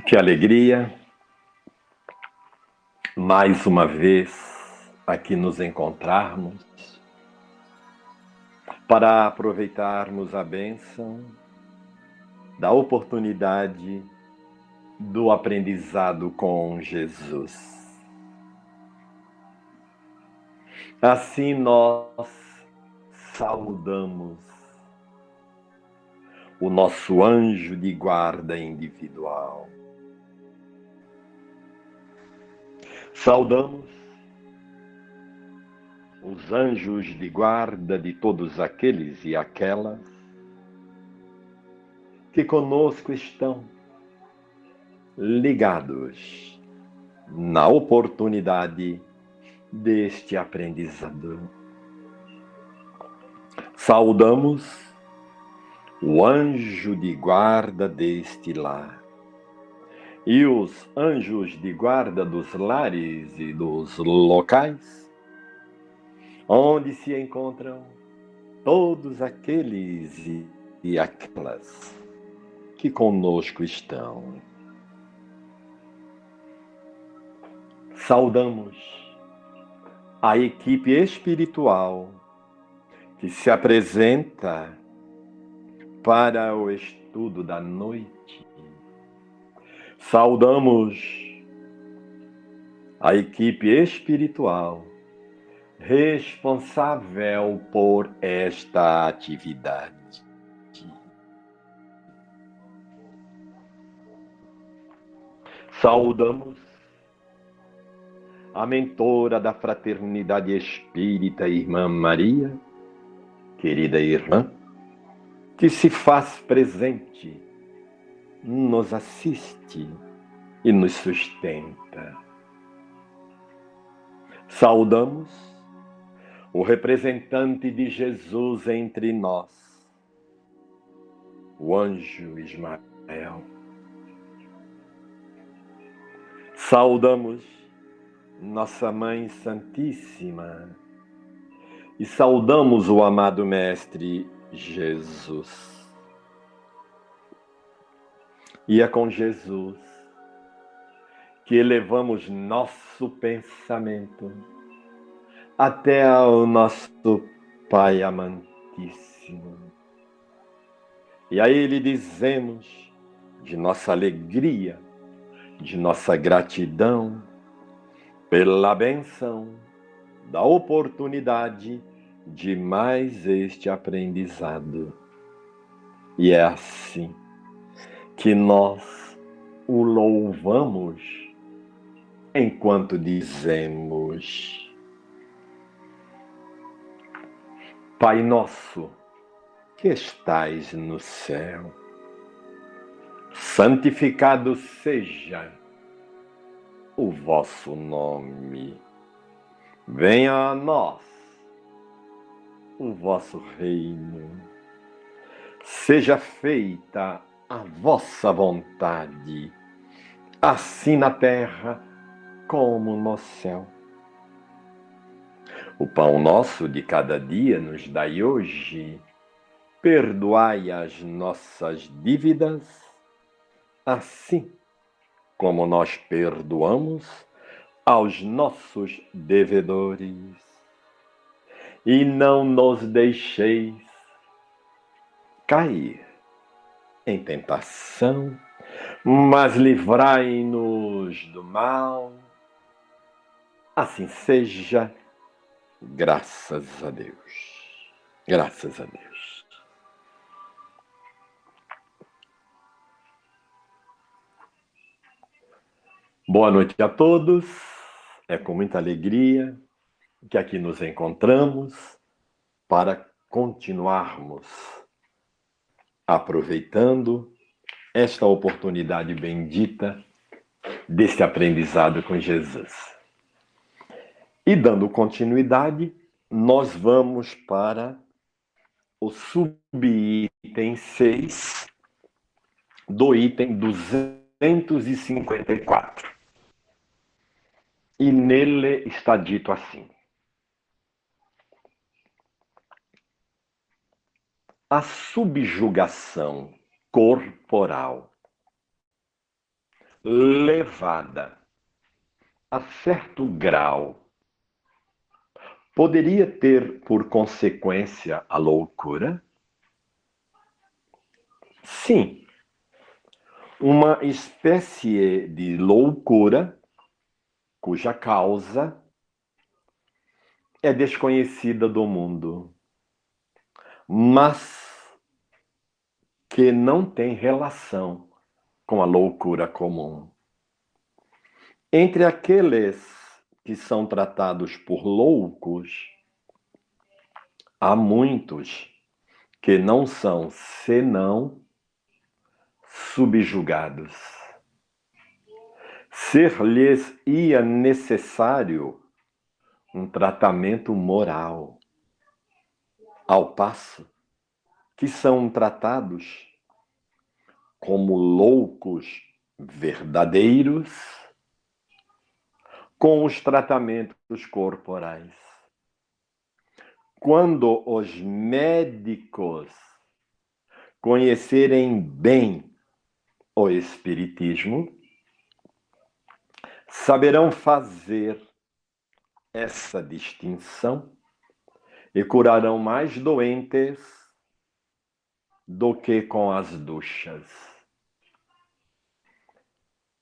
Que alegria, mais uma vez, aqui nos encontrarmos para aproveitarmos a bênção da oportunidade do aprendizado com Jesus. Assim nós saudamos o nosso anjo de guarda individual. Saudamos os anjos de guarda de todos aqueles e aquelas que conosco estão ligados na oportunidade deste aprendizado. Saudamos o anjo de guarda deste lar e os anjos de guarda dos lares e dos locais onde se encontram todos aqueles e aquelas que conosco estão. Saudamos a equipe espiritual que se apresenta para o estudo da noite. Saudamos a equipe espiritual responsável por esta atividade. Saudamos a mentora da Fraternidade Espírita, Irmã Maria, querida irmã, que se faz presente, nos assiste e nos sustenta. Saudamos o representante de Jesus entre nós, o anjo Ismael. Saudamos nossa Mãe Santíssima e saudamos o amado Mestre Jesus. E é com Jesus que elevamos nosso pensamento até ao nosso Pai amantíssimo. E a Ele dizemos de nossa alegria, de nossa gratidão pela benção da oportunidade de mais este aprendizado. E é assim que nós o louvamos enquanto dizemos: Pai nosso, que estais no céu, santificado seja o vosso nome. Venha a nós o vosso reino. Seja feita a vossa vontade, assim na terra como no céu. O pão nosso de cada dia nos dai hoje. Perdoai as nossas dívidas, assim como nós perdoamos aos nossos devedores. E não nos deixeis cair em tentação, mas livrai-nos do mal. Assim seja, graças a Deus. Graças a Deus. Boa noite a todos. É com muita alegria que aqui nos encontramos para continuarmos aproveitando esta oportunidade bendita deste aprendizado com Jesus. E dando continuidade, nós vamos para o subitem 6 do item 254. E nele está dito assim: a subjugação corporal levada a certo grau, poderia ter por consequência a loucura? Sim, uma espécie de loucura cuja causa é desconhecida do mundo, mas que não tem relação com a loucura comum. Entre aqueles que são tratados por loucos, há muitos que não são senão subjugados. Ser-lhes-ia necessário um tratamento moral, ao passo que são tratados como loucos verdadeiros com os tratamentos corporais. Quando os médicos conhecerem bem o Espiritismo, saberão fazer essa distinção e curarão mais doentes do que com as duchas.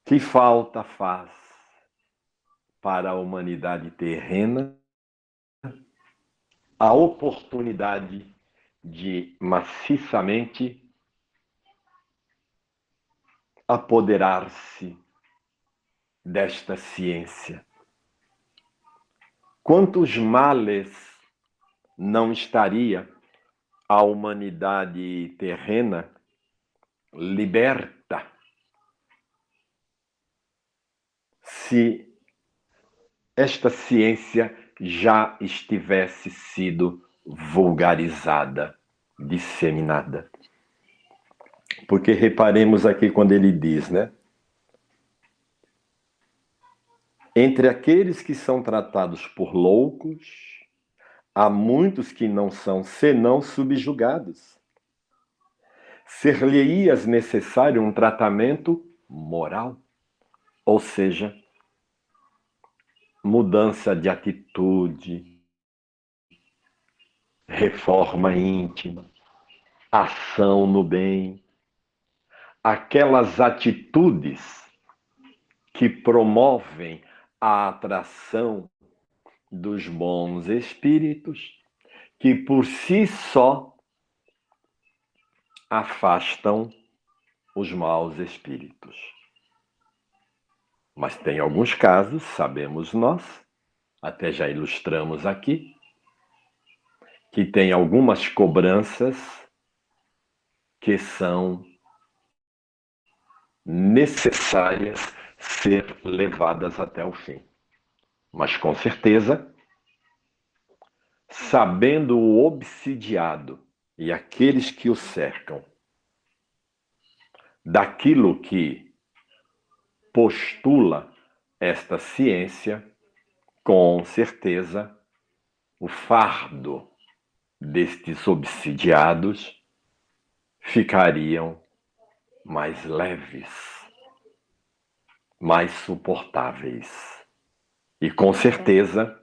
Que falta faz para a humanidade terrena a oportunidade de maciçamente apoderar-se desta ciência. Quantos males não estaria a humanidade terrena liberta se esta ciência já estivesse sido vulgarizada, disseminada? Porque reparemos aqui quando ele diz, né? Entre aqueles que são tratados por loucos, há muitos que não são senão subjugados. Ser-lhe-ias necessário um tratamento moral, ou seja, mudança de atitude, reforma íntima, ação no bem, aquelas atitudes que promovem a atração dos bons espíritos, que por si só afastam os maus espíritos. Mas tem alguns casos, sabemos nós, até já ilustramos aqui, que tem algumas cobranças que são necessárias ser levadas até o fim. Mas com certeza, sabendo o obsidiado e aqueles que o cercam daquilo que postula esta ciência, com certeza o fardo destes obsidiados ficariam mais leves, mais suportáveis. E com certeza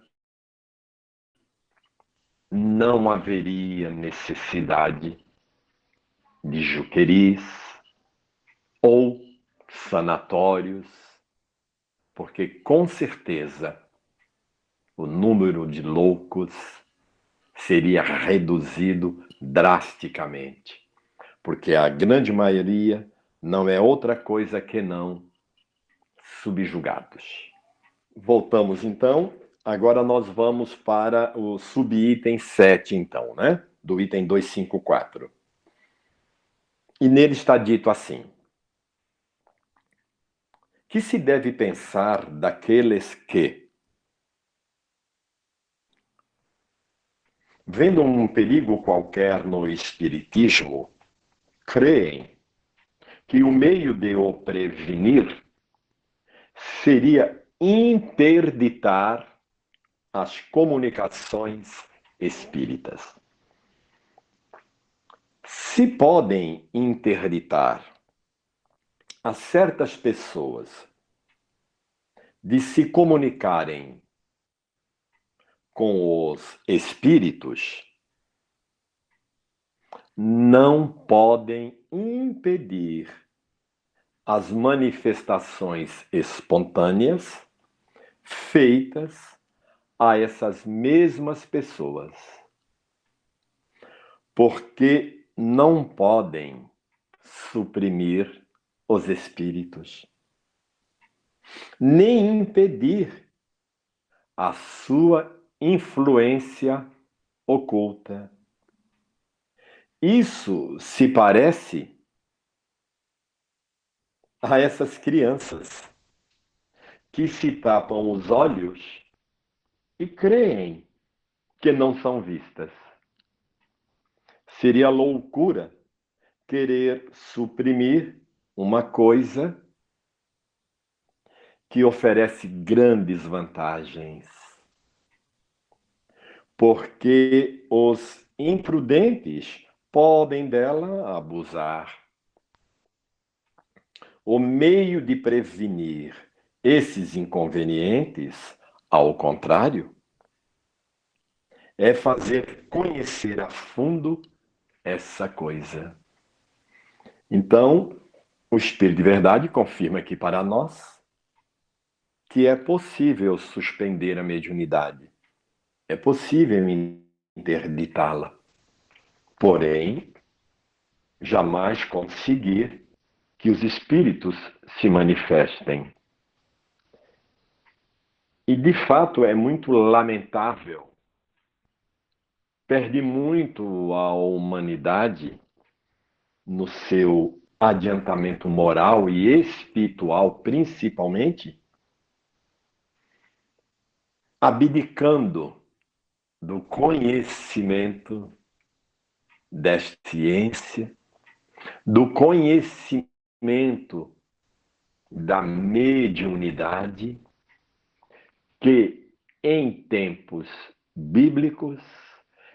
não haveria necessidade de juqueris ou sanatórios, porque com certeza o número de loucos seria reduzido drasticamente, porque a grande maioria não é outra coisa que não subjugados. Voltamos então. Agora nós vamos para o subitem 7, então, né? Do item 254. E nele está dito assim: que se deve pensar daqueles que, vendo um perigo qualquer no espiritismo, creem que o meio de o prevenir seria interditar as comunicações espíritas. Se podem interditar a certas pessoas de se comunicarem com os espíritos, não podem impedir as manifestações espontâneas feitas a essas mesmas pessoas, porque não podem suprimir os espíritos, nem impedir a sua influência oculta. Isso se parece a essas crianças que se tapam os olhos e creem que não são vistas. Seria loucura querer suprimir uma coisa que oferece grandes vantagens, porque os imprudentes podem dela abusar. O meio de prevenir esses inconvenientes, ao contrário, é fazer conhecer a fundo essa coisa. Então, o Espírito de Verdade confirma aqui para nós que é possível suspender a mediunidade, é possível interditá-la, porém, jamais conseguir que os espíritos se manifestem. E, de fato, é muito lamentável. Perde muito a humanidade no seu adiantamento moral e espiritual, principalmente, abdicando do conhecimento da ciência, do conhecimento da mediunidade, que em tempos bíblicos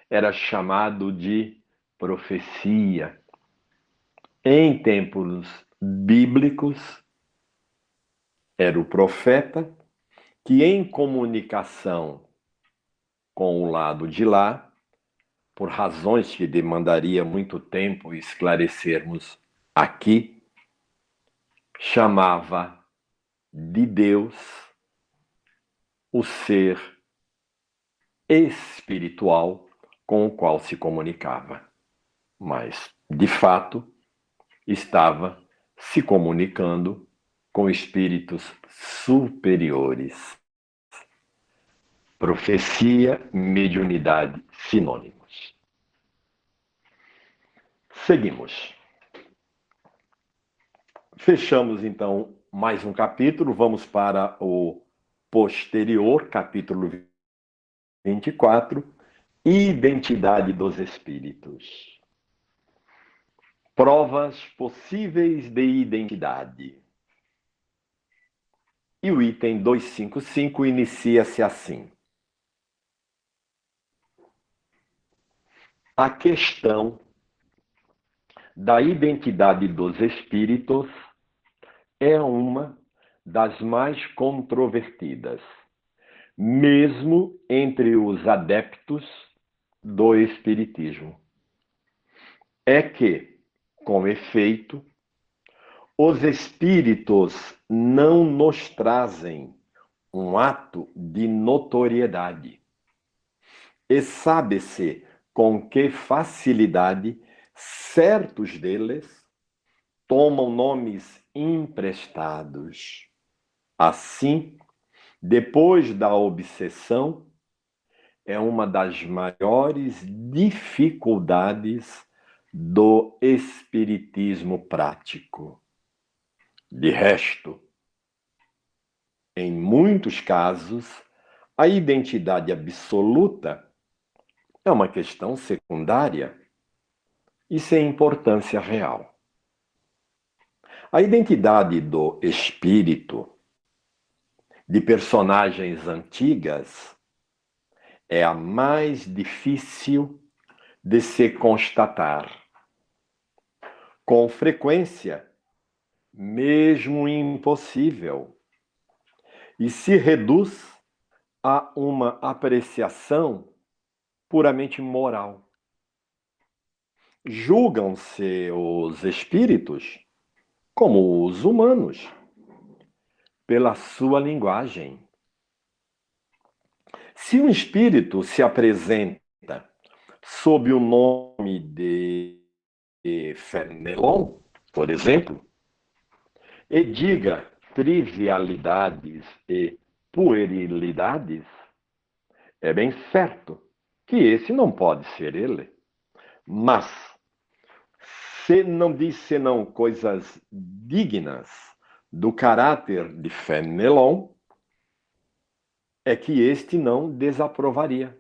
era chamado de profecia. Em tempos bíblicos era o profeta que, em comunicação com o lado de lá, por razões que demandaria muito tempo esclarecermos aqui, chamava de Deus o ser espiritual com o qual se comunicava. Mas, de fato, estava se comunicando com espíritos superiores. Profecia, mediunidade, sinônimos. Seguimos. Fechamos, então, mais um capítulo. Vamos para o posterior, capítulo 24, Identidade dos Espíritos. Provas possíveis de identidade. E o item 255 inicia-se assim. A questão da identidade dos espíritos é uma das mais controvertidas, mesmo entre os adeptos do espiritismo. É que, com efeito, os espíritos não nos trazem um ato de notoriedade. E sabe-se com que facilidade certos deles tomam nomes emprestados. Assim, depois da obsessão, é uma das maiores dificuldades do espiritismo prático. De resto, em muitos casos, a identidade absoluta é uma questão secundária e sem importância real. A identidade do espírito de personagens antigas é a mais difícil de se constatar. Com frequência, mesmo impossível, e se reduz a uma apreciação puramente moral. Julgam-se os espíritos como os humanos, pela sua linguagem. Se um espírito se apresenta sob o nome de Fenelon, por exemplo, e diga trivialidades e puerilidades, é bem certo que esse não pode ser ele. Mas, se não diz senão coisas dignas do caráter de Fenelon, é que este não desaprovaria.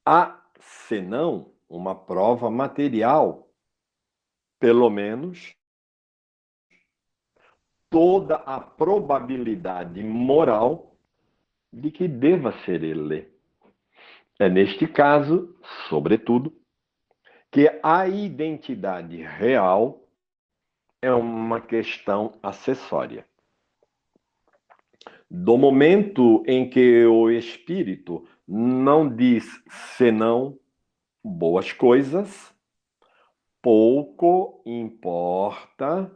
Há, senão, uma prova material, pelo menos, toda a probabilidade moral de que deva ser ele. É neste caso, sobretudo, que a identidade real é uma questão acessória. Do momento em que o espírito não diz senão boas coisas, pouco importa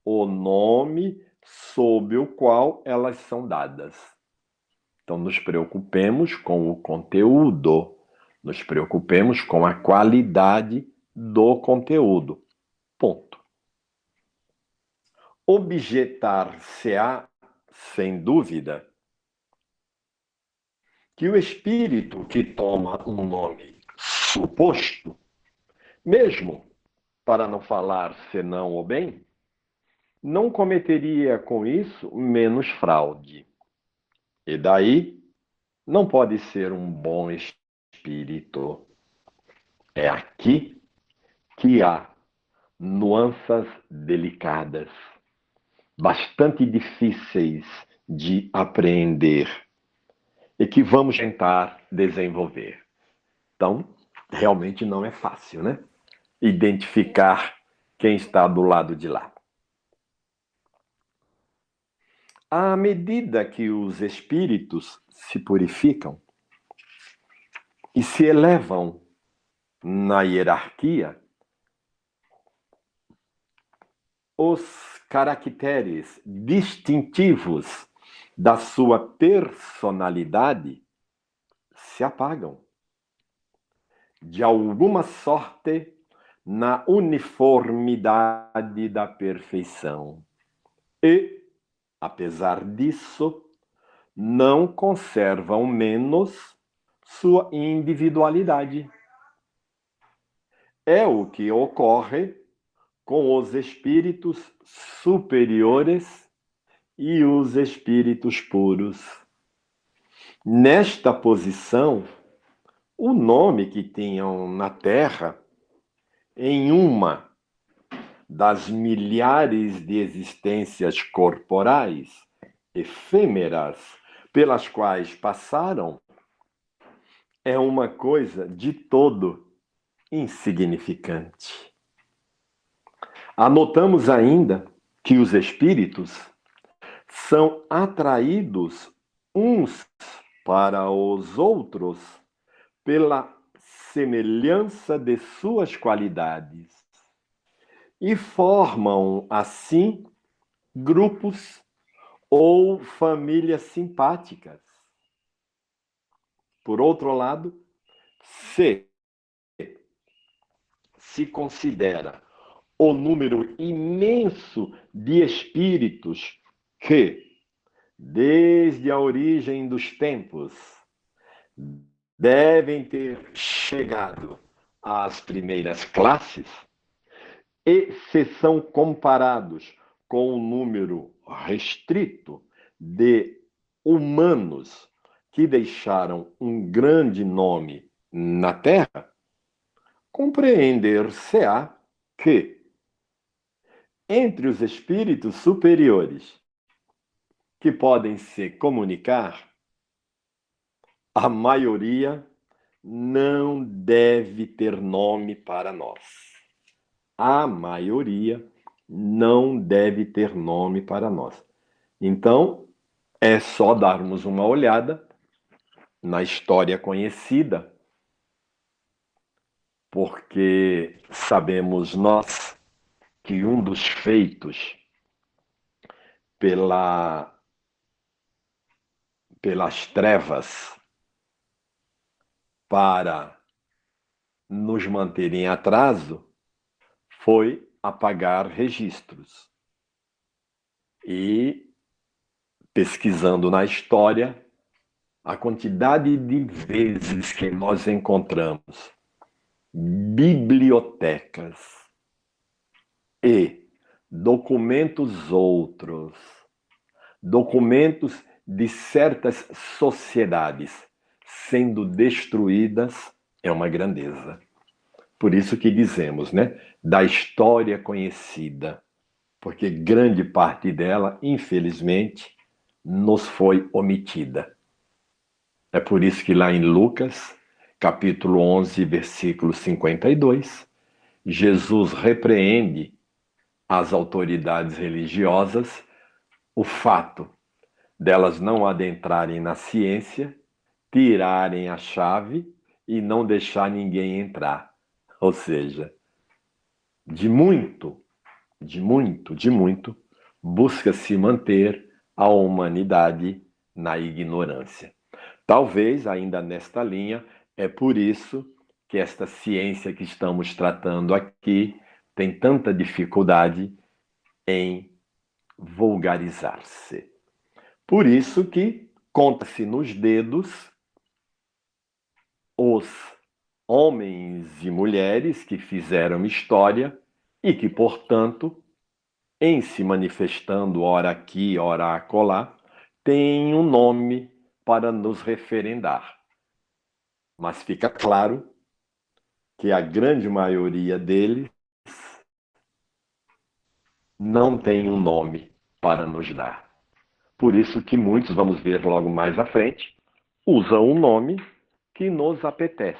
o nome sob o qual elas são dadas. Então, nos preocupemos com o conteúdo, nos preocupemos com a qualidade do conteúdo. Ponto. Objetar-se-á, sem dúvida, que o espírito que toma um nome suposto, mesmo para não falar senão o bem, não cometeria com isso menos fraude. E daí não pode ser um bom espírito. É aqui que há nuances delicadas, bastante difíceis de apreender e que vamos tentar desenvolver. Então, realmente não é fácil, né? Identificar quem está do lado de lá. À medida que os espíritos se purificam e se elevam na hierarquia, os caracteres distintivos da sua personalidade se apagam. De alguma sorte, na uniformidade da perfeição. E, apesar disso, não conservam menos sua individualidade. É o que ocorre com os espíritos superiores e os espíritos puros. Nesta posição, o nome que tinham na Terra, em uma das milhares de existências corporais efêmeras pelas quais passaram, é uma coisa de todo insignificante. Anotamos ainda que os espíritos são atraídos uns para os outros pela semelhança de suas qualidades e formam, assim, grupos ou famílias simpáticas. Por outro lado, se considera o número imenso de espíritos que, desde a origem dos tempos, devem ter chegado às primeiras classes, e se são comparados com o número restrito de humanos que deixaram um grande nome na Terra, compreender-se-á que, entre os espíritos superiores que podem se comunicar, a maioria não deve ter nome para nós. A maioria não deve ter nome para nós. Então, é só darmos uma olhada na história conhecida, porque sabemos nós que um dos feitos pela, pelas trevas para nos manter em atraso foi apagar registros. E pesquisando na história, a quantidade de vezes que nós encontramos bibliotecas e documentos outros, documentos de certas sociedades sendo destruídas é uma grandeza. Por isso que dizemos, né, da história conhecida, porque grande parte dela, infelizmente, nos foi omitida. É por isso que lá em Lucas, capítulo 11, versículo 52, Jesus repreende as autoridades religiosas o fato delas não adentrarem na ciência, tirarem a chave e não deixar ninguém entrar. Ou seja, de muito, de muito, busca-se manter a humanidade na ignorância. Talvez, ainda nesta linha, é por isso que esta ciência que estamos tratando aqui tem tanta dificuldade em vulgarizar-se. Por isso que conta-se nos dedos os homens e mulheres que fizeram história e que, portanto, em se manifestando ora aqui, ora acolá, têm um nome para nos referendar. Mas fica claro que a grande maioria deles não tem um nome para nos dar. Por isso que muitos, vamos ver logo mais à frente, usam um nome que nos apetece,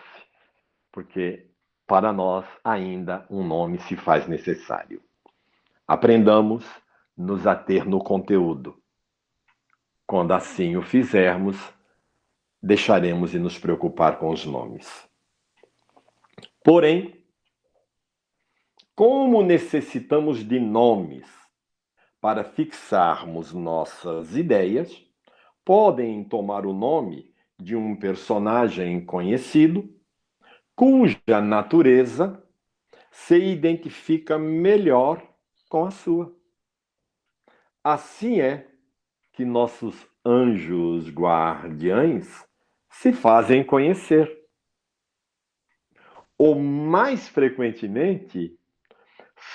porque para nós ainda um nome se faz necessário. Aprendamos nos ater no conteúdo. Quando assim o fizermos, deixaremos de nos preocupar com os nomes. Porém, como necessitamos de nomes para fixarmos nossas ideias, podem tomar o nome de um personagem conhecido, cuja natureza se identifica melhor com a sua. Assim é que nossos anjos guardiães se fazem conhecer. Ou mais frequentemente,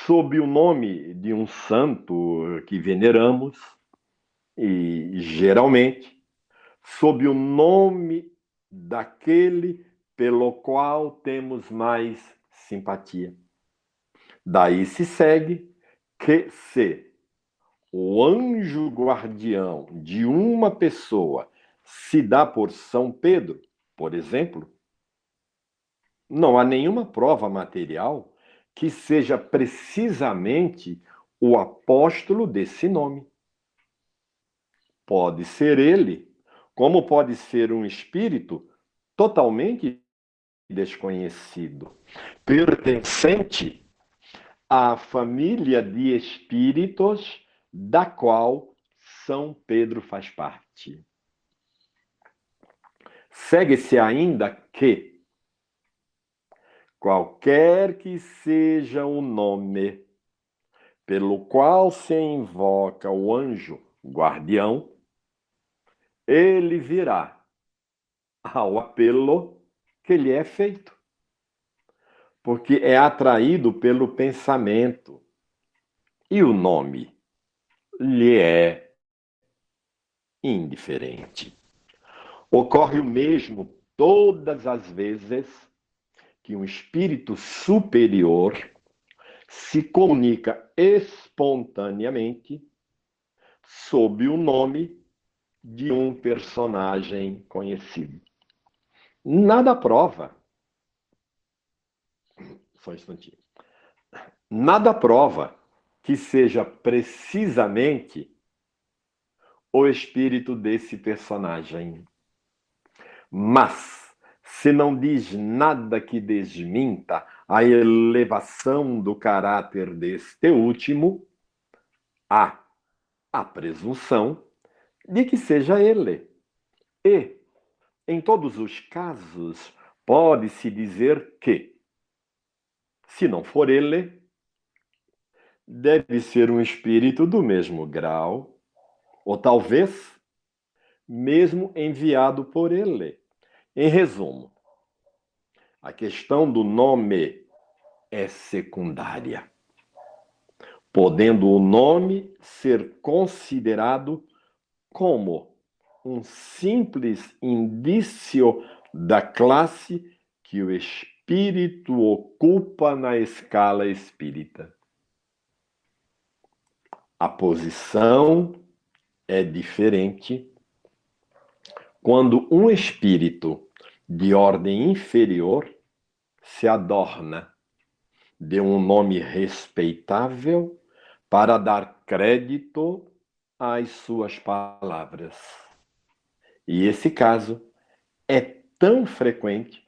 sob o nome de um santo que veneramos, e geralmente sob o nome daquele pelo qual temos mais simpatia. Daí se segue que se o anjo guardião de uma pessoa se dá por São Pedro, por exemplo, não há nenhuma prova material que seja precisamente o apóstolo desse nome. Pode ser ele, como pode ser um espírito totalmente desconhecido, pertencente à família de espíritos da qual São Pedro faz parte. Segue-se ainda que, qualquer que seja o nome pelo qual se invoca o anjo guardião, ele virá ao apelo que lhe é feito, porque é atraído pelo pensamento e o nome lhe é indiferente. Ocorre o mesmo todas as vezes que um espírito superior se comunica espontaneamente sob o nome de um personagem conhecido. Nada prova, só um instantinho, nada prova que seja precisamente o espírito desse personagem. Mas, se não diz nada que desminta a elevação do caráter deste último, há a presunção de que seja ele. E, em todos os casos, pode-se dizer que, se não for ele, deve ser um espírito do mesmo grau, ou talvez mesmo enviado por ele. Em resumo, a questão do nome é secundária, podendo o nome ser considerado como um simples indício da classe que o espírito ocupa na escala espírita. A posição é diferente quando um espírito de ordem inferior se adorna de um nome respeitável para dar crédito às suas palavras. E esse caso é tão frequente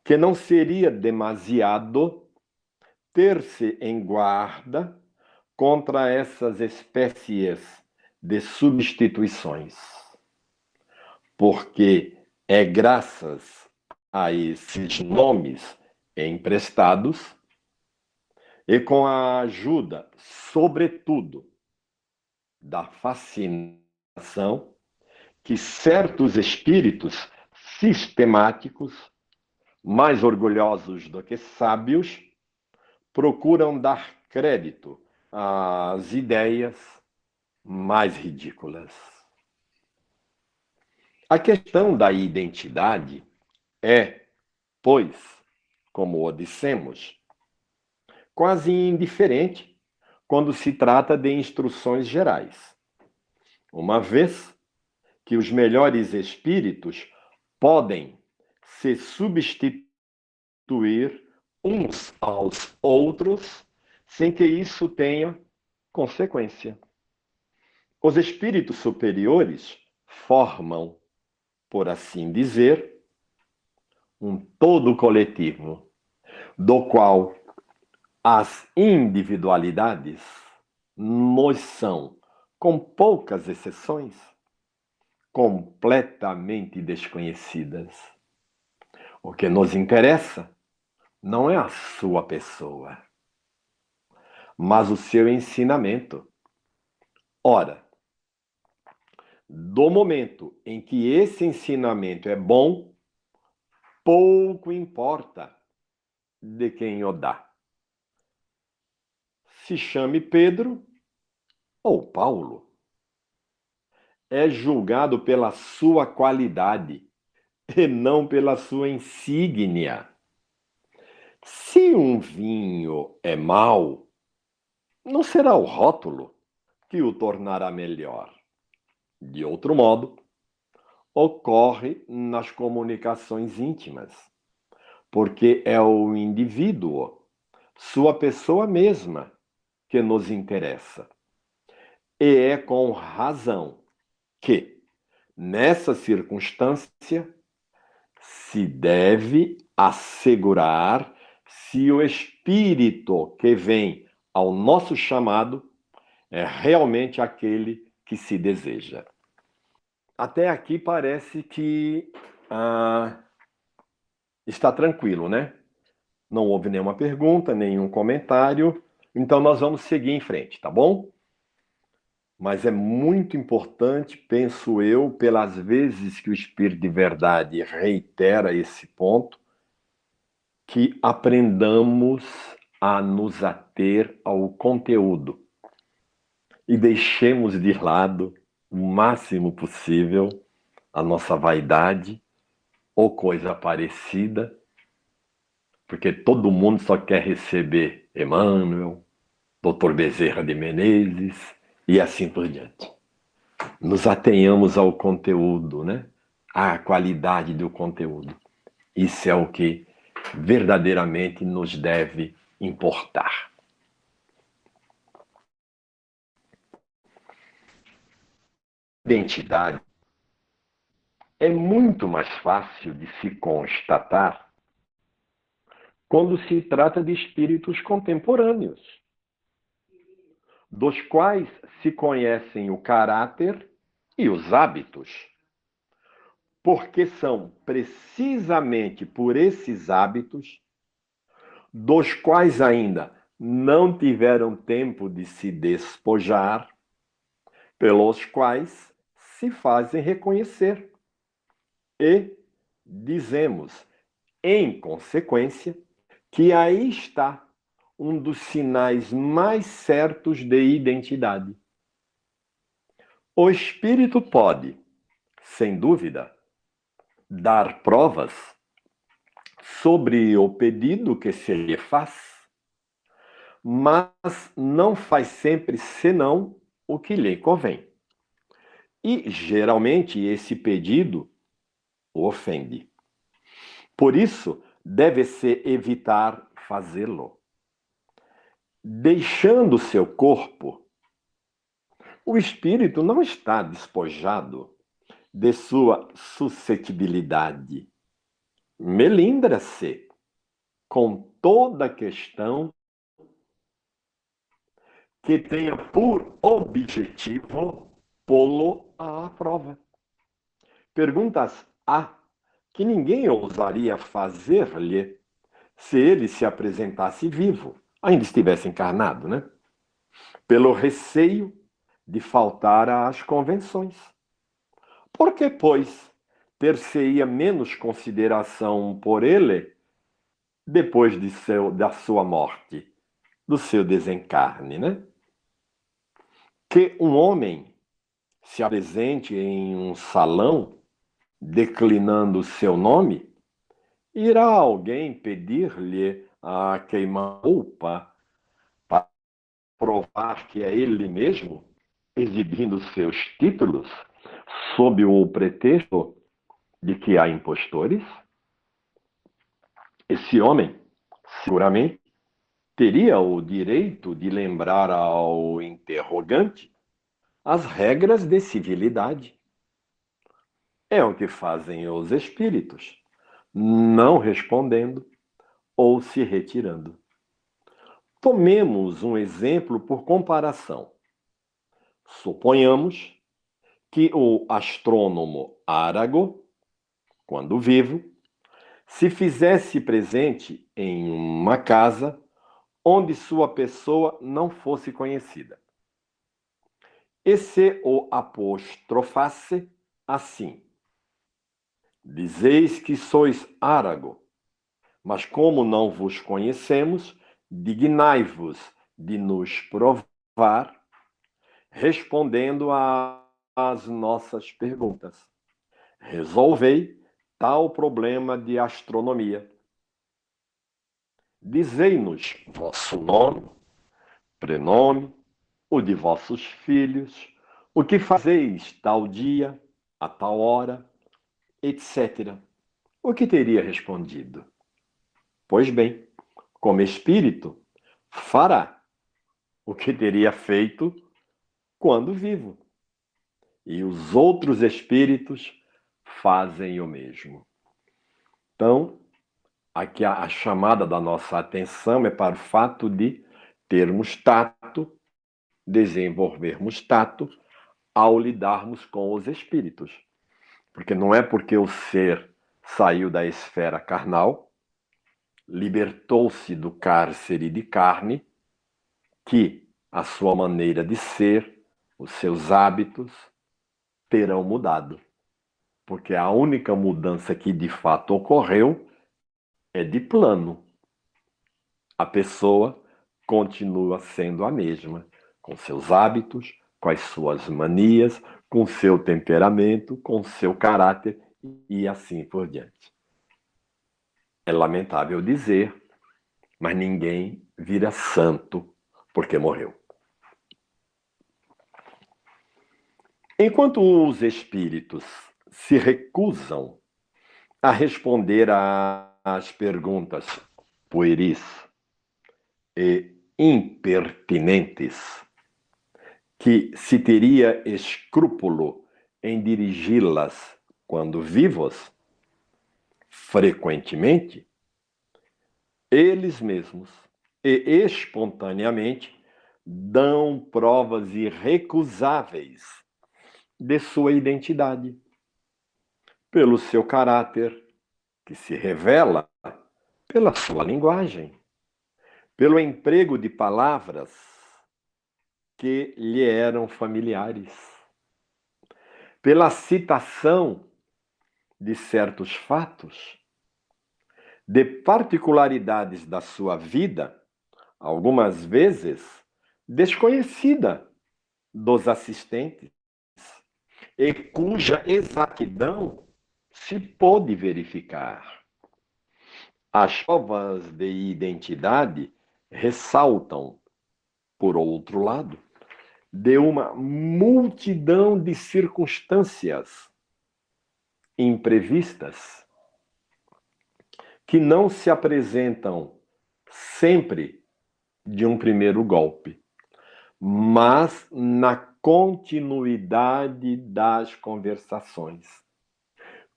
que não seria demasiado ter-se em guarda contra essas espécies de substituições, porque é graças a esses nomes emprestados e com a ajuda, sobretudo, da fascinação, que certos espíritos sistemáticos, mais orgulhosos do que sábios, procuram dar crédito às ideias mais ridículas. A questão da identidade é, pois, como o dissemos, quase indiferente quando se trata de instruções gerais, uma vez que os melhores espíritos podem se substituir uns aos outros sem que isso tenha consequência. Os espíritos superiores formam, por assim dizer, um todo coletivo, do qual as individualidades nos são, com poucas exceções, completamente desconhecidas. O que nos interessa não é a sua pessoa, mas o seu ensinamento. Ora, do momento em que esse ensinamento é bom, pouco importa de quem o dá. Se chame Pedro ou Paulo. É julgado pela sua qualidade e não pela sua insígnia. Se um vinho é mau, não será o rótulo que o tornará melhor. De outro modo, ocorre nas comunicações íntimas, porque é o indivíduo, sua pessoa mesma, que nos interessa. E é com razão que, nessa circunstância, se deve assegurar se o espírito que vem ao nosso chamado é realmente aquele que se deseja. Até aqui parece que está tranquilo, né? Não houve nenhuma pergunta, nenhum comentário, então nós vamos seguir em frente, tá bom? Mas é muito importante, penso eu, pelas vezes que o Espírito de Verdade reitera esse ponto, que aprendamos a nos ater ao conteúdo e deixemos de lado o máximo possível a nossa vaidade ou coisa parecida, porque todo mundo só quer receber Emmanuel, Dr. Bezerra de Menezes e assim por diante. Nos atenhamos ao conteúdo, né? À qualidade do conteúdo. Isso é o que verdadeiramente nos deve importar. identidade é muito mais fácil de se constatar quando se trata de espíritos contemporâneos, dos quais se conhecem o caráter e os hábitos, porque são precisamente por esses hábitos, dos quais ainda não tiveram tempo de se despojar, pelos quais se fazem reconhecer. E dizemos, em consequência, que aí está um dos sinais mais certos de identidade. O espírito pode, sem dúvida, dar provas sobre o pedido que se lhe faz, mas não faz sempre senão o que lhe convém. E, geralmente, esse pedido o ofende. Por isso, deve-se evitar fazê-lo. Deixando seu corpo, o espírito não está despojado de sua suscetibilidade. Melindra-se com toda questão que tenha por objetivo pô-lo à prova. Perguntas há que ninguém ousaria fazer-lhe se ele se apresentasse vivo, ainda estivesse encarnado, né? Pelo receio de faltar às convenções. Por que, pois, ter-se-ia menos consideração por ele depois da sua morte, do seu desencarne, né? Que um homem se apresente em um salão declinando seu nome, irá alguém pedir-lhe a queima-roupa para provar que é ele mesmo, exibindo seus títulos, sob o pretexto de que há impostores? Esse homem, seguramente, teria o direito de lembrar ao interrogante as regras de civilidade. É o que fazem os espíritos, não respondendo ou se retirando. Tomemos um exemplo por comparação. Suponhamos que o astrônomo Árago, quando vivo, se fizesse presente em uma casa onde sua pessoa não fosse conhecida. E se o apostrofasse assim: dizeis que sois Árago, mas como não vos conhecemos, dignai-vos de nos provar, respondendo às nossas perguntas. Resolvei tal problema de astronomia. Dizei-nos vosso nome, prenome, o de vossos filhos, o que fazeis tal dia, a tal hora, etc. O que teria respondido? Pois bem, como espírito, fará o que teria feito quando vivo. E os outros espíritos fazem o mesmo. Então, aqui a chamada da nossa atenção é para o fato de termos tato, desenvolvermos tato ao lidarmos com os espíritos. Porque não é porque o ser saiu da esfera carnal, libertou-se do cárcere de carne, que a sua maneira de ser, os seus hábitos terão mudado. Porque a única mudança que de fato ocorreu é de plano. A pessoa continua sendo a mesma, com seus hábitos, com as suas manias, com seu temperamento, com seu caráter e assim por diante. É lamentável dizer, mas ninguém vira santo porque morreu. Enquanto os espíritos se recusam a responder às perguntas pueris e impertinentes que se teria escrúpulo em dirigi-las quando vivos, frequentemente, eles mesmos e espontaneamente dão provas irrecusáveis de sua identidade, pelo seu caráter, que se revela pela sua linguagem, pelo emprego de palavras que lhe eram familiares, pela citação de certos fatos, de particularidades da sua vida, algumas vezes desconhecida dos assistentes, e cuja exatidão se pôde verificar. As provas de identidade ressaltam, por outro lado, de uma multidão de circunstâncias imprevistas que não se apresentam sempre de um primeiro golpe, mas na continuidade das conversações.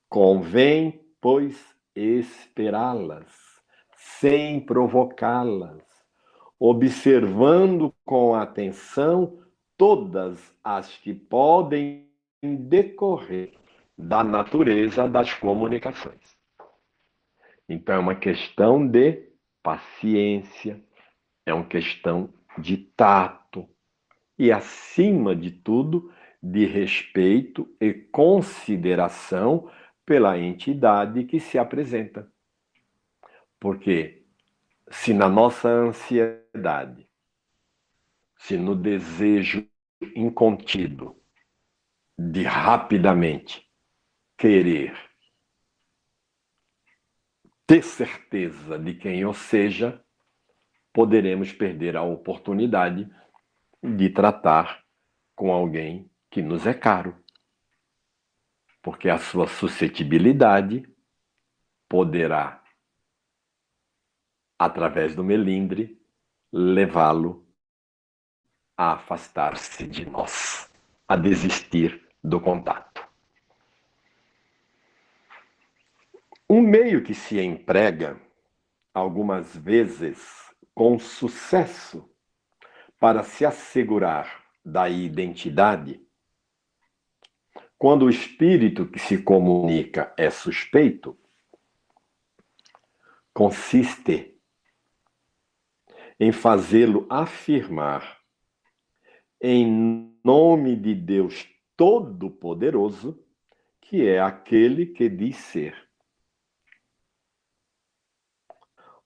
Convém, pois, esperá-las, sem provocá-las, observando com atenção todas as que podem decorrer da natureza das comunicações. Então, é uma questão de paciência, é uma questão de tato e, acima de tudo, de respeito e consideração pela entidade que se apresenta. Porque se na nossa ansiedade, se no desejo incontido de rapidamente querer ter certeza de quem eu seja, poderemos perder a oportunidade de tratar com alguém que nos é caro, porque a sua suscetibilidade poderá, através do melindre, levá-lo a afastar-se de nós, a desistir do contato. Um meio que se emprega, algumas vezes com sucesso, para se assegurar da identidade, quando o espírito que se comunica é suspeito, consiste em fazê-lo afirmar, em nome de Deus Todo-Poderoso, que é aquele que diz ser.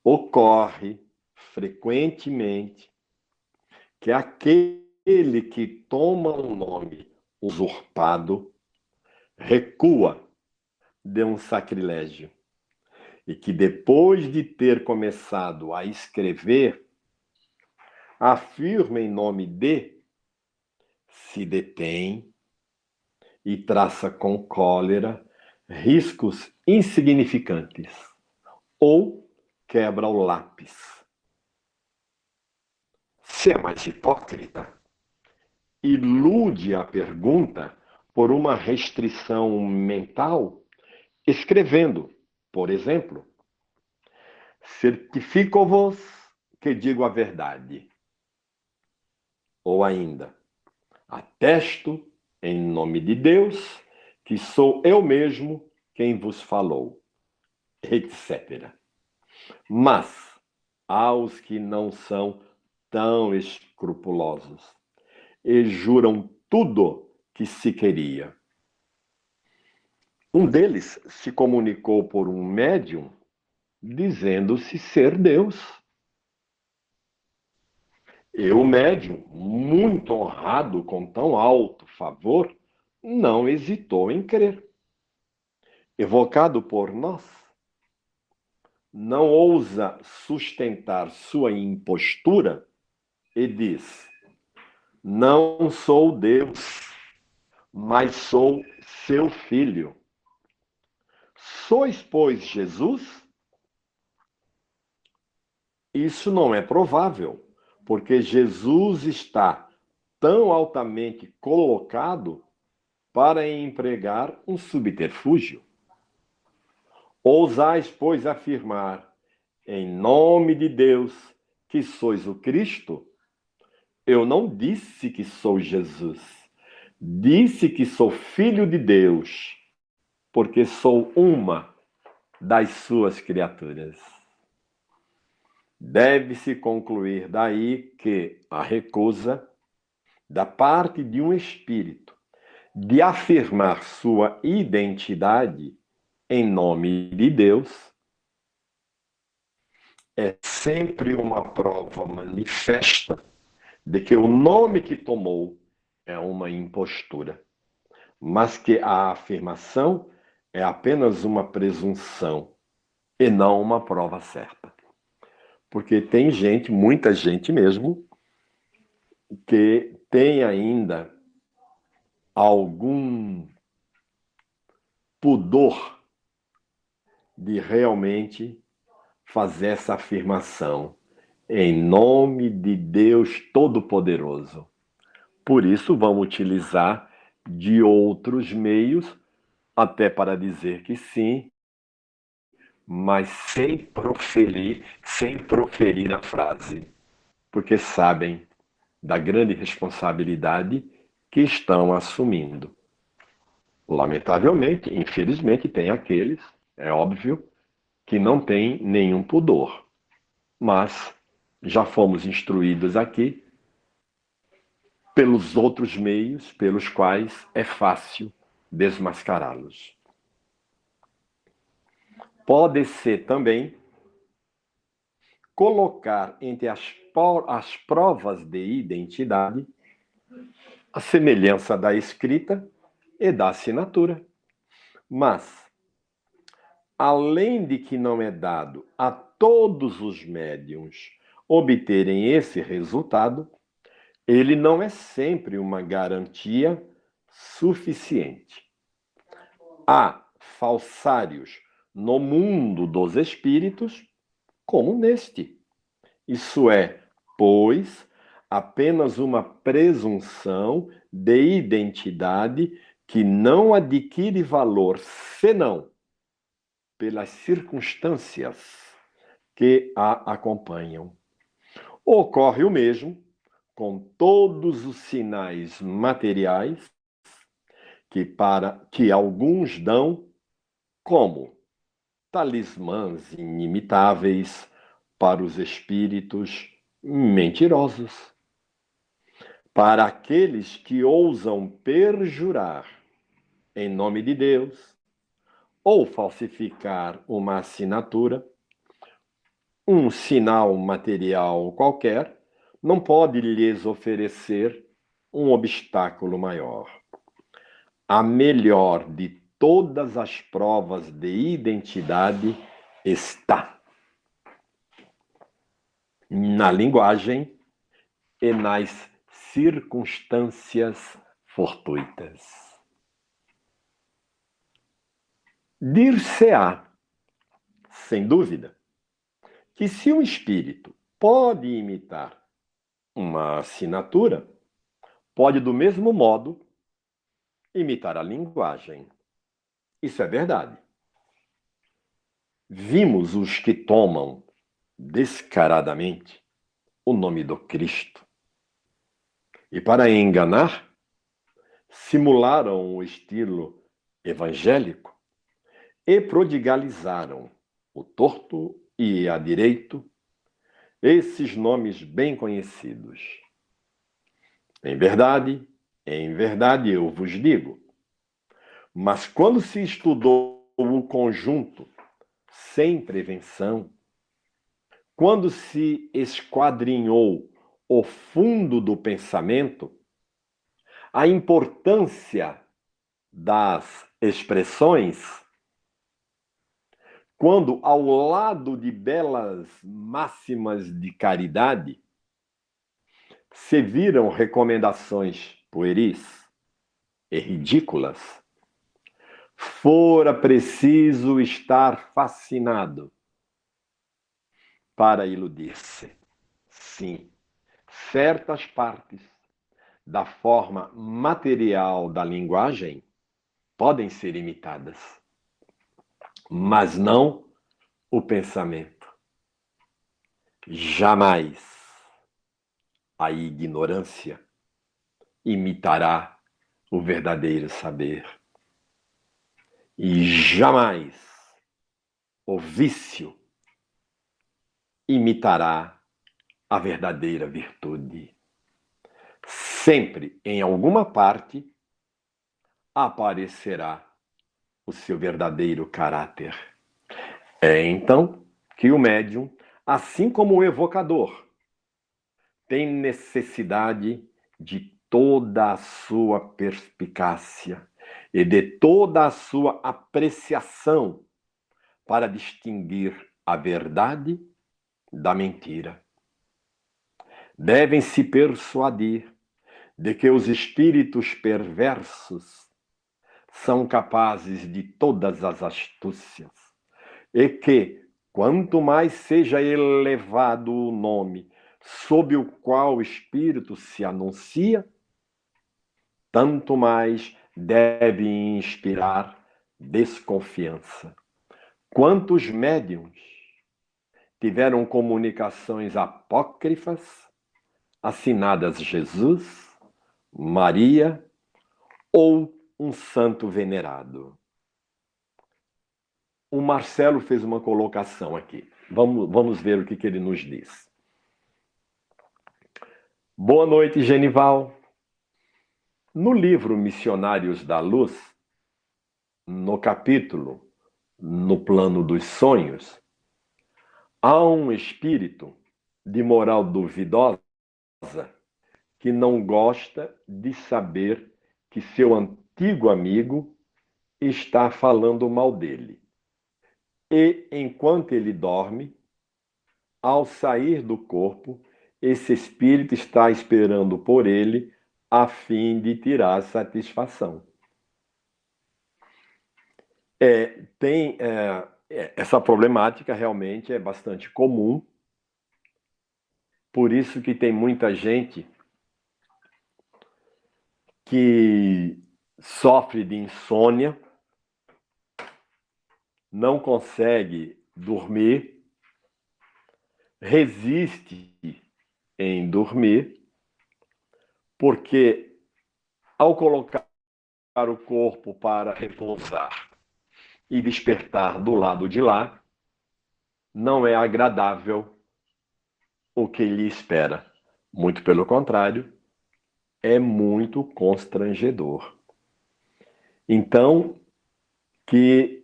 Ocorre frequentemente que aquele que toma um nome usurpado recua de um sacrilégio e que, depois de ter começado a escrever, afirma em nome de, se detém e traça com cólera riscos insignificantes ou quebra o lápis. Se é mais hipócrita, ilude a pergunta por uma restrição mental, escrevendo, por exemplo, certifico-vos que digo a verdade. Ou ainda, atesto, em nome de Deus, que sou eu mesmo quem vos falou, etc. Mas, aos que não são tão escrupulosos e juram tudo que se queria. Um deles se comunicou por um médium, dizendo-se ser Deus. E o médium, muito honrado com tão alto favor, não hesitou em crer. Evocado por nós, não ousa sustentar sua impostura e diz: não sou Deus, mas sou seu filho. Sois, pois, Jesus? Isso não é provável, porque Jesus está tão altamente colocado para empregar um subterfúgio. Ousais, pois, afirmar, em nome de Deus, que sois o Cristo? Eu não disse que sou Jesus. Disse que sou filho de Deus, porque sou uma das suas criaturas. Deve-se concluir daí que a recusa da parte de um espírito de afirmar sua identidade em nome de Deus é sempre uma prova manifesta de que o nome que tomou é uma impostura, mas que a afirmação é apenas uma presunção e não uma prova certa. Porque tem gente, muita gente mesmo, que tem ainda algum pudor de realmente fazer essa afirmação em nome de Deus Todo-Poderoso. Por isso, vamos utilizar de outros meios, até para dizer que sim, mas sem proferir a frase, porque sabem da grande responsabilidade que estão assumindo. Lamentavelmente, infelizmente, tem aqueles, é óbvio, que não têm nenhum pudor. Mas já fomos instruídos aqui pelos outros meios pelos quais é fácil desmascará-los. Pode ser também colocar entre as provas de identidade a semelhança da escrita e da assinatura. Mas, além de que não é dado a todos os médiuns obterem esse resultado, ele não é sempre uma garantia suficiente. Há falsários no mundo dos espíritos, como neste. Isso é, pois, apenas uma presunção de identidade que não adquire valor senão pelas circunstâncias que a acompanham. Ocorre o mesmo com todos os sinais materiais que alguns dão como talismãs inimitáveis para os espíritos mentirosos, para aqueles que ousam perjurar em nome de Deus ou falsificar uma assinatura, um sinal material qualquer, não pode lhes oferecer um obstáculo maior. A melhor de todas as provas de identidade está na linguagem e nas circunstâncias fortuitas. Dir-se-á, sem dúvida, que se um espírito pode imitar uma assinatura, pode do mesmo modo imitar a linguagem. Isso é verdade. Vimos os que tomam descaradamente o nome do Cristo e, para enganar, simularam o estilo evangélico e prodigalizaram o torto e a direito, esses nomes bem conhecidos. Em verdade eu vos digo, mas quando se estudou o conjunto sem prevenção, quando se esquadrinhou o fundo do pensamento, a importância das expressões, quando ao lado de belas máximas de caridade, se viram recomendações pueris e ridículas, fora preciso estar fascinado para iludir-se. Sim, certas partes da forma material da linguagem podem ser imitadas, mas não o pensamento. Jamais a ignorância imitará o verdadeiro saber. E jamais o vício imitará a verdadeira virtude. Sempre, em alguma parte, aparecerá o seu verdadeiro caráter. É então que o médium, assim como o evocador, tem necessidade de toda a sua perspicácia e de toda a sua apreciação para distinguir a verdade da mentira. Devem se persuadir de que os espíritos perversos são capazes de todas as astúcias e que, quanto mais seja elevado o nome sob o qual o espírito se anuncia, tanto mais deve inspirar desconfiança. Quantos médiuns tiveram comunicações apócrifas assinadas Jesus, Maria ou um santo venerado? O Marcelo fez uma colocação aqui. Vamos ver o que ele nos diz. Boa noite, Genival. No livro Missionários da Luz, no capítulo No Plano dos Sonhos, há um espírito de moral duvidosa que não gosta de saber que seu antigo amigo está falando mal dele. E, enquanto ele dorme, ao sair do corpo, esse espírito está esperando por ele a fim de tirar satisfação. Essa problemática realmente é bastante comum, por isso que tem muita gente que sofre de insônia, não consegue dormir, resiste em dormir, porque ao colocar o corpo para repousar e despertar do lado de lá, não é agradável o que lhe espera. Muito pelo contrário, é muito constrangedor. Então, que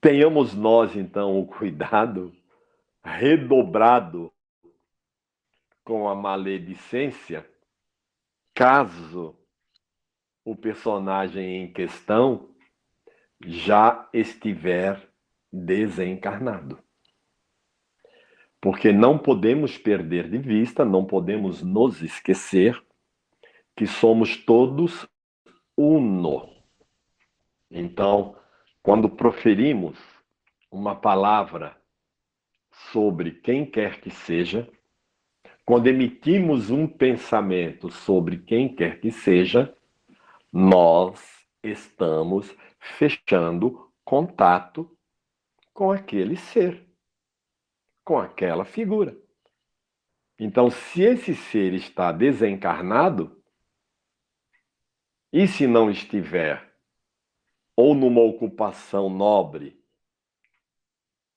tenhamos nós, então, o cuidado redobrado com a maledicência, caso o personagem em questão já estiver desencarnado. Porque não podemos perder de vista, não podemos nos esquecer que somos todos uno. Então, quando proferimos uma palavra sobre quem quer que seja, quando emitimos um pensamento sobre quem quer que seja, nós estamos fechando contato com aquele ser, com aquela figura. Então, se esse ser está desencarnado, e se não estiver ou numa ocupação nobre,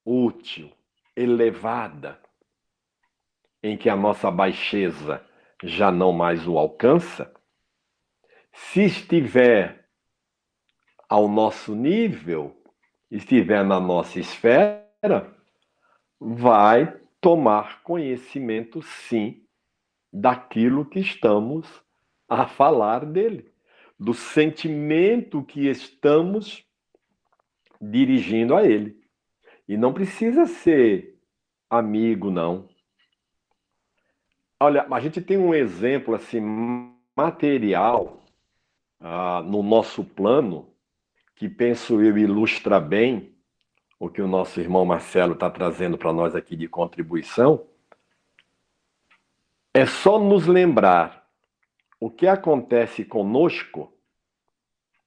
útil, elevada, em que a nossa baixeza já não mais o alcança, se estiver ao nosso nível, estiver na nossa esfera, vai tomar conhecimento, sim, daquilo que estamos a falar dele, do sentimento que estamos dirigindo a ele. E não precisa ser amigo, não. Olha, a gente tem um exemplo assim material no nosso plano, que penso eu ilustra bem o que o nosso irmão Marcelo está trazendo para nós aqui de contribuição. É só nos lembrar o que acontece conosco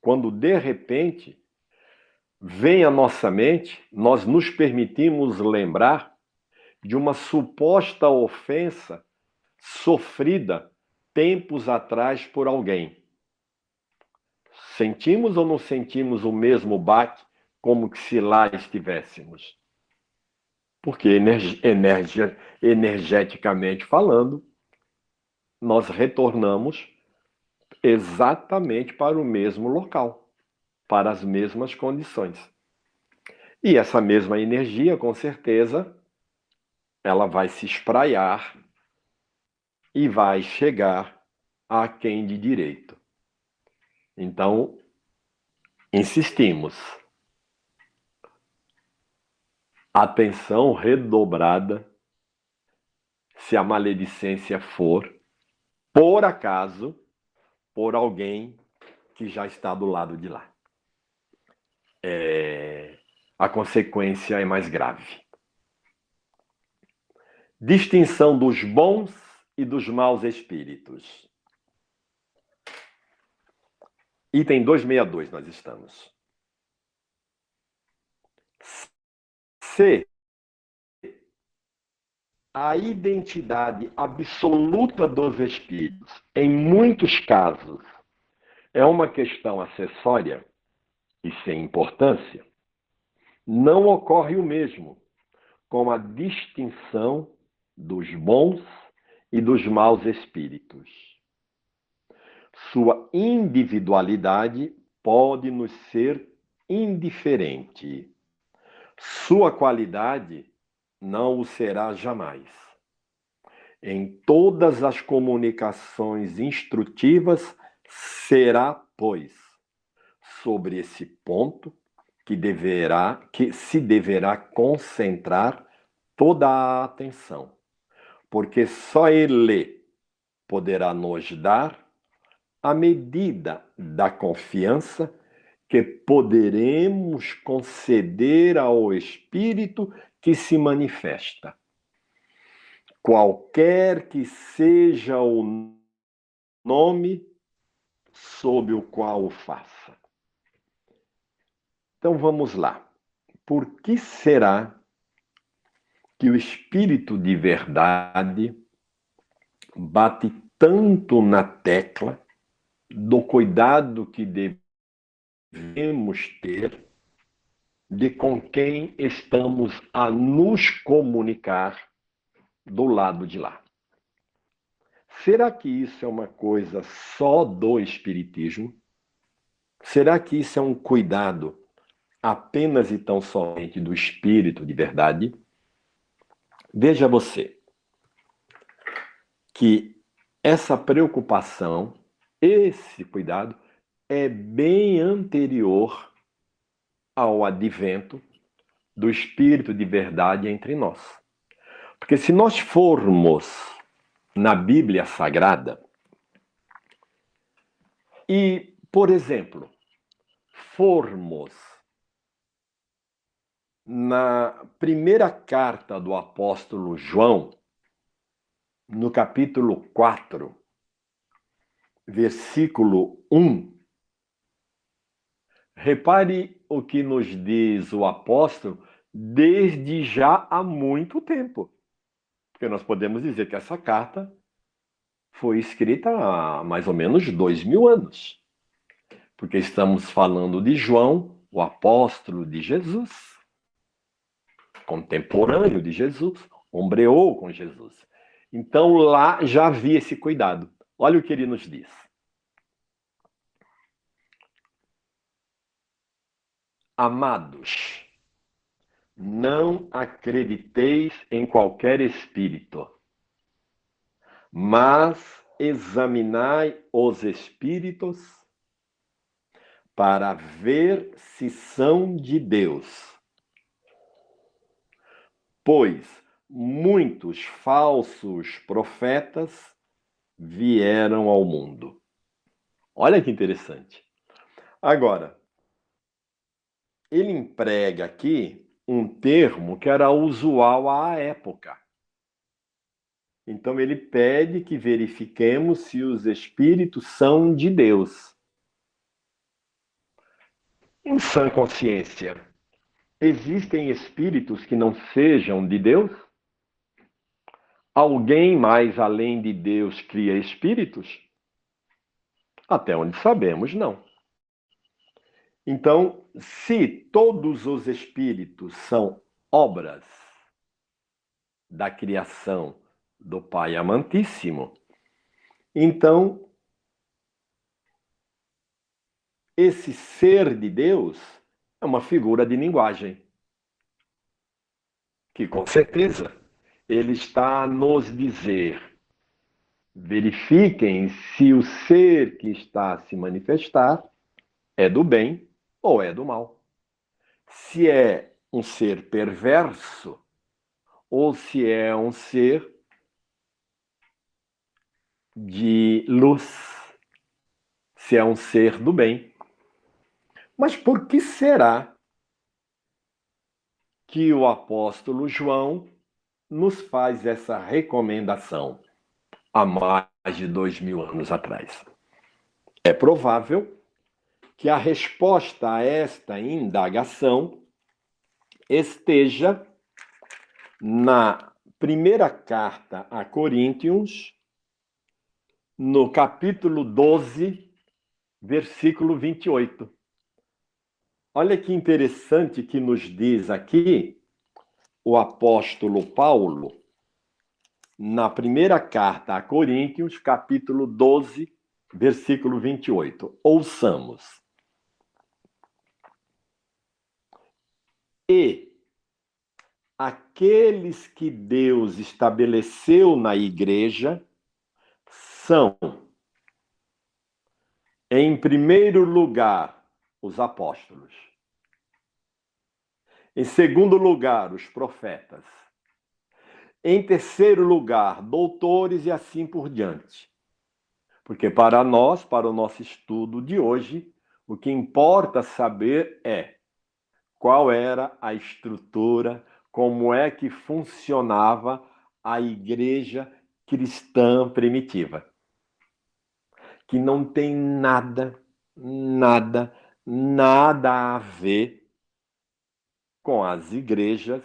quando, de repente, vem à nossa mente, nós nos permitimos lembrar de uma suposta ofensa sofrida tempos atrás por alguém. Sentimos ou não sentimos o mesmo baque como que se lá estivéssemos? Porque energeticamente falando, nós retornamos exatamente para o mesmo local, para as mesmas condições. E essa mesma energia, com certeza, ela vai se espraiar e vai chegar a quem de direito. Então, insistimos. Atenção redobrada se a maledicência for, por acaso, por alguém que já está do lado de lá. A consequência é mais grave. Distinção dos bons e dos maus espíritos. Item 262 nós estamos. Se a identidade absoluta dos espíritos, em muitos casos, é uma questão acessória e sem importância, não ocorre o mesmo com a distinção dos bons e dos maus espíritos. Sua individualidade pode nos ser indiferente. Sua qualidade não o será jamais. Em todas as comunicações instrutivas será, pois, sobre esse ponto que se deverá concentrar toda a atenção, porque só ele poderá nos dar a medida da confiança que poderemos conceder ao espírito que se manifesta, qualquer que seja o nome sob o qual o faça. Então vamos lá. Por que será que o espírito de verdade bate tanto na tecla do cuidado que devemos ter de com quem estamos a nos comunicar do lado de lá? Será que isso é uma coisa só do espiritismo? Será que isso é um cuidado apenas e tão somente do espírito de verdade? Veja você que essa preocupação, esse cuidado, é bem anterior ao advento do espírito de verdade entre nós. Porque se nós formos na Bíblia Sagrada e, por exemplo, formos na primeira carta do apóstolo João, no capítulo 4, versículo 1, repare o que nos diz o apóstolo desde já há muito tempo. Porque nós podemos dizer que essa carta foi escrita há mais ou menos 2000 anos. Porque estamos falando de João, o apóstolo de Jesus, contemporâneo de Jesus, ombreou com Jesus. Então lá já havia esse cuidado. Olha o que ele nos diz. Amados, não acrediteis em qualquer espírito, mas examinai os espíritos para ver se são de Deus. Pois muitos falsos profetas vieram ao mundo. Olha que interessante. Agora, ele emprega aqui um termo que era usual à época. Então ele pede que verifiquemos se os espíritos são de Deus. Em sã consciência, existem espíritos que não sejam de Deus? Alguém mais além de Deus cria espíritos? Até onde sabemos, não. Então, se todos os espíritos são obras da criação do Pai Amantíssimo, então esse ser de Deus é uma figura de linguagem, que com certeza ele está a nos dizer: verifiquem se o ser que está a se manifestar é do bem ou é do mal. Se é um ser perverso ou se é um ser de luz, se é um ser do bem. Mas por que será que o apóstolo João nos faz essa recomendação há mais de 2000 anos atrás? É provável que a resposta a esta indagação esteja na primeira carta a Coríntios, no capítulo 12, versículo 28. Olha que interessante que nos diz aqui o apóstolo Paulo, na primeira carta a Coríntios, capítulo 12, versículo 28. Ouçamos. E aqueles que Deus estabeleceu na igreja são, em primeiro lugar, os apóstolos. Em segundo lugar, os profetas. Em terceiro lugar, doutores e assim por diante. Porque para nós, para o nosso estudo de hoje, o que importa saber é qual era a estrutura, como é que funcionava a igreja cristã primitiva. Que não tem nada, nada, nada a ver com as igrejas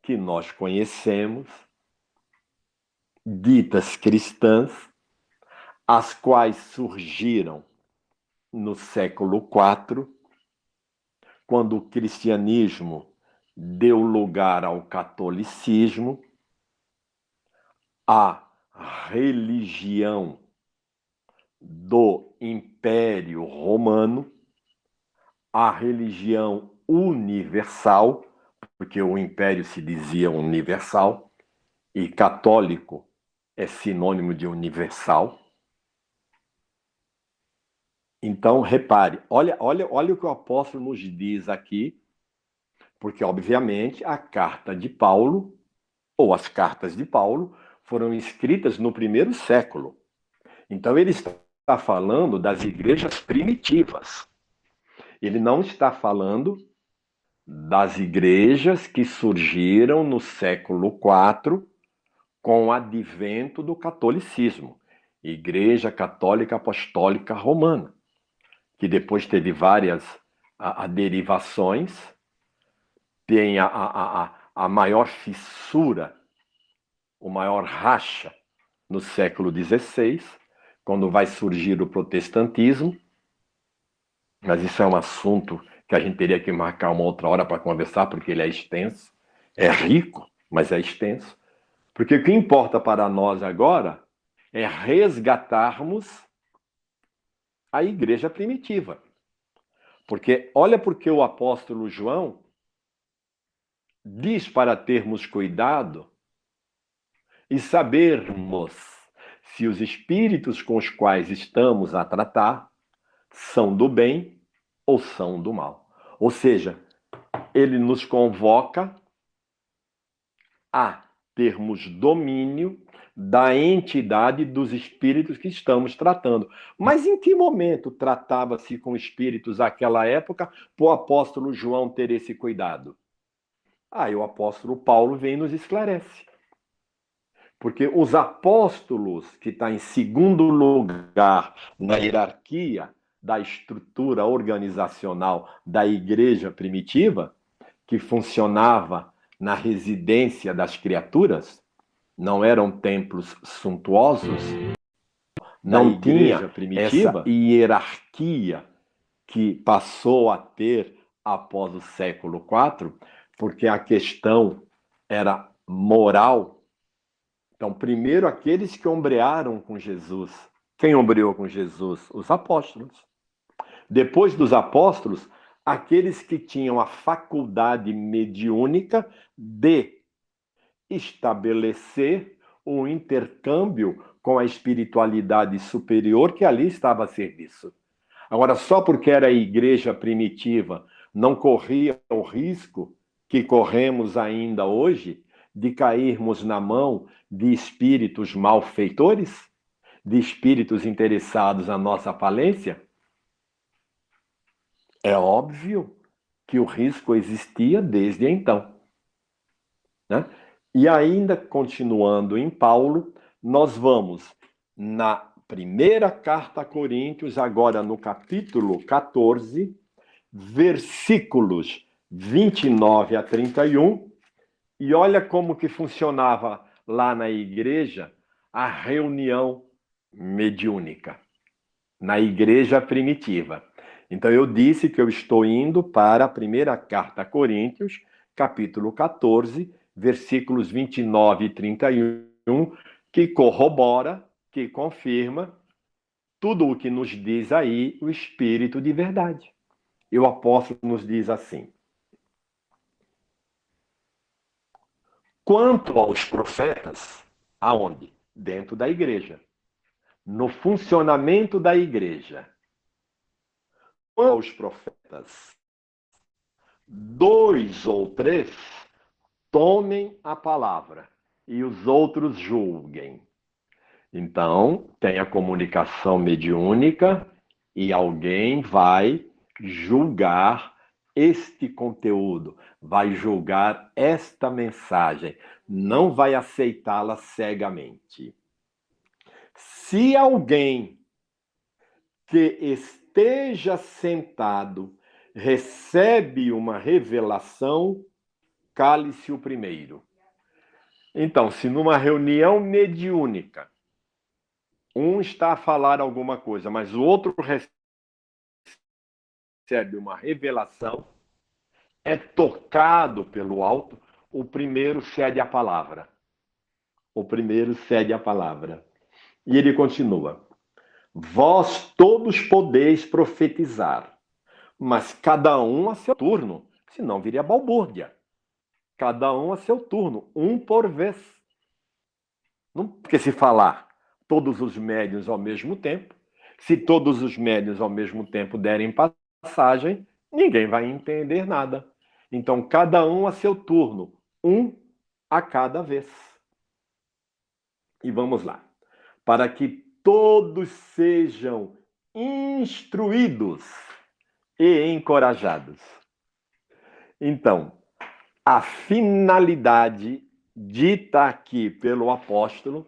que nós conhecemos, ditas cristãs, as quais surgiram no século IV, quando o cristianismo deu lugar ao catolicismo, a religião do Império Romano, a religião universal, porque o império se dizia universal, e católico é sinônimo de universal. Então, repare, olha o que o apóstolo nos diz aqui, porque, obviamente, a carta de Paulo, ou as cartas de Paulo, foram escritas no primeiro século. Então, ele está falando das igrejas primitivas. Ele não está falando das igrejas que surgiram no século IV com o advento do catolicismo, Igreja Católica Apostólica Romana, que depois teve várias derivações, tem a maior fissura, o maior racha no século XVI, quando vai surgir o protestantismo, mas isso é um assunto que a gente teria que marcar uma outra hora para conversar, porque ele é extenso, é rico, mas é extenso. Porque o que importa para nós agora é resgatarmos a igreja primitiva. Porque olha porque o apóstolo João diz para termos cuidado e sabermos se os espíritos com os quais estamos a tratar são do bem ou são do mal. Ou seja, ele nos convoca a termos domínio da entidade dos espíritos que estamos tratando. Mas em que momento tratava-se com espíritos naquela época para o apóstolo João ter esse cuidado? Aí o apóstolo Paulo vem e nos esclarece. Porque os apóstolos, que está em segundo lugar na hierarquia da estrutura organizacional da igreja primitiva, que funcionava na residência das criaturas, não eram templos suntuosos, não tinha essa hierarquia que passou a ter após o século IV, porque a questão era moral. Então, primeiro, aqueles que ombrearam com Jesus. Quem ombreou com Jesus? Os apóstolos. Depois dos apóstolos, aqueles que tinham a faculdade mediúnica de estabelecer um intercâmbio com a espiritualidade superior que ali estava a serviço. Agora, só porque era a igreja primitiva, não corria o risco que corremos ainda hoje de cairmos na mão de espíritos malfeitores, de espíritos interessados na nossa falência? É óbvio que o risco existia desde então, né? E ainda continuando em Paulo, nós vamos na primeira carta a Coríntios, agora no capítulo 14, versículos 29 a 31, e olha como que funcionava lá na igreja a reunião mediúnica, na igreja primitiva. Então eu disse que eu estou indo para a primeira carta a Coríntios, capítulo 14, versículos 29 e 31, que corrobora, que confirma tudo o que nos diz aí o Espírito de verdade. E o apóstolo nos diz assim: quanto aos profetas, aonde? Dentro da igreja. No funcionamento da igreja. Quanto aos profetas, 2 ou 3 tomem a palavra e os outros julguem. Então, tem a comunicação mediúnica e alguém vai julgar este conteúdo, vai julgar esta mensagem, não vai aceitá-la cegamente. Se alguém que esteja sentado recebe uma revelação, cale-se o primeiro. Então, se numa reunião mediúnica, um está a falar alguma coisa, mas o outro recebe uma revelação, é tocado pelo alto, o primeiro cede a palavra. O primeiro cede a palavra. E ele continua: vós todos podeis profetizar, mas cada um a seu turno, senão viria balbúrdia. Cada um a seu turno, um por vez. Não, porque se falar todos os médiuns ao mesmo tempo, se todos os médiuns ao mesmo tempo derem passagem, ninguém vai entender nada. Então, cada um a seu turno, um a cada vez. E vamos lá. Para que todos sejam instruídos e encorajados. Então, a finalidade dita aqui pelo apóstolo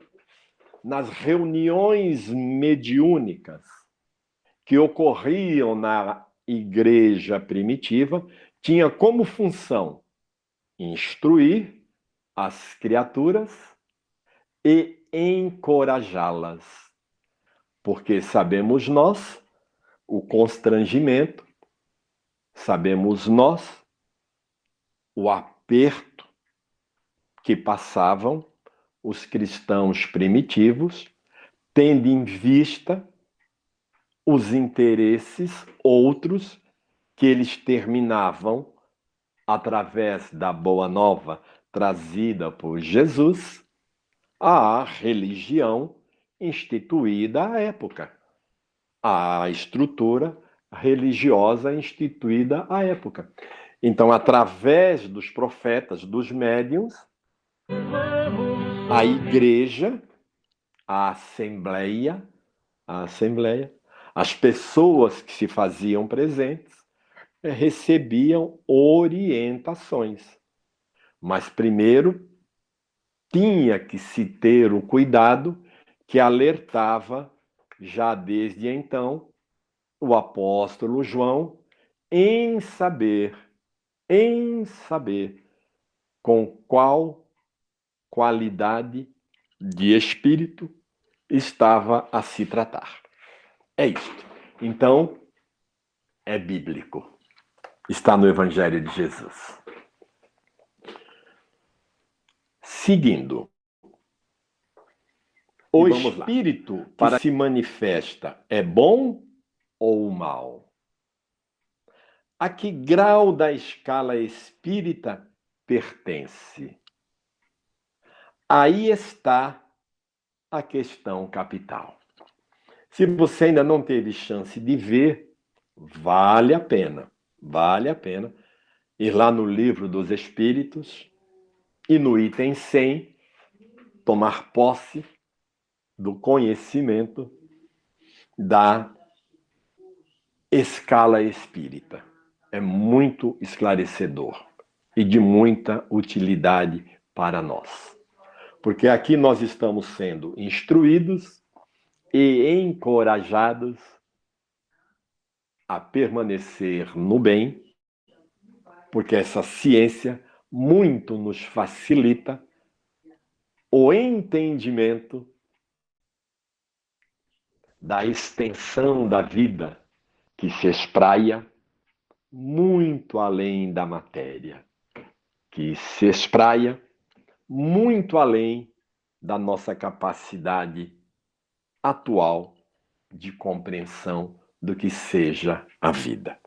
nas reuniões mediúnicas que ocorriam na igreja primitiva, tinha como função instruir as criaturas e encorajá-las. Porque sabemos nós o constrangimento, sabemos nós o aperto que passavam os cristãos primitivos, tendo em vista os interesses outros que eles terminavam, através da boa nova trazida por Jesus, a religião instituída à época, a estrutura religiosa instituída à época. Então, através dos profetas, dos médiuns, a igreja, a assembleia, as pessoas que se faziam presentes, recebiam orientações. Mas primeiro tinha que se ter o cuidado que alertava já desde então o apóstolo João em saber com qual qualidade de espírito estava a se tratar. É isto. Então, é bíblico. Está no Evangelho de Jesus. Seguindo, o espírito que se manifesta é bom ou mal? A que grau da escala espírita pertence? Aí está a questão capital. Se você ainda não teve chance de ver, vale a pena ir lá no Livro dos Espíritos e no item 100 tomar posse do conhecimento da escala espírita. É muito esclarecedor e de muita utilidade para nós. Porque aqui nós estamos sendo instruídos e encorajados a permanecer no bem, porque essa ciência muito nos facilita o entendimento da extensão da vida que se espraia muito além da matéria, que se espraia muito além da nossa capacidade atual de compreensão do que seja a vida.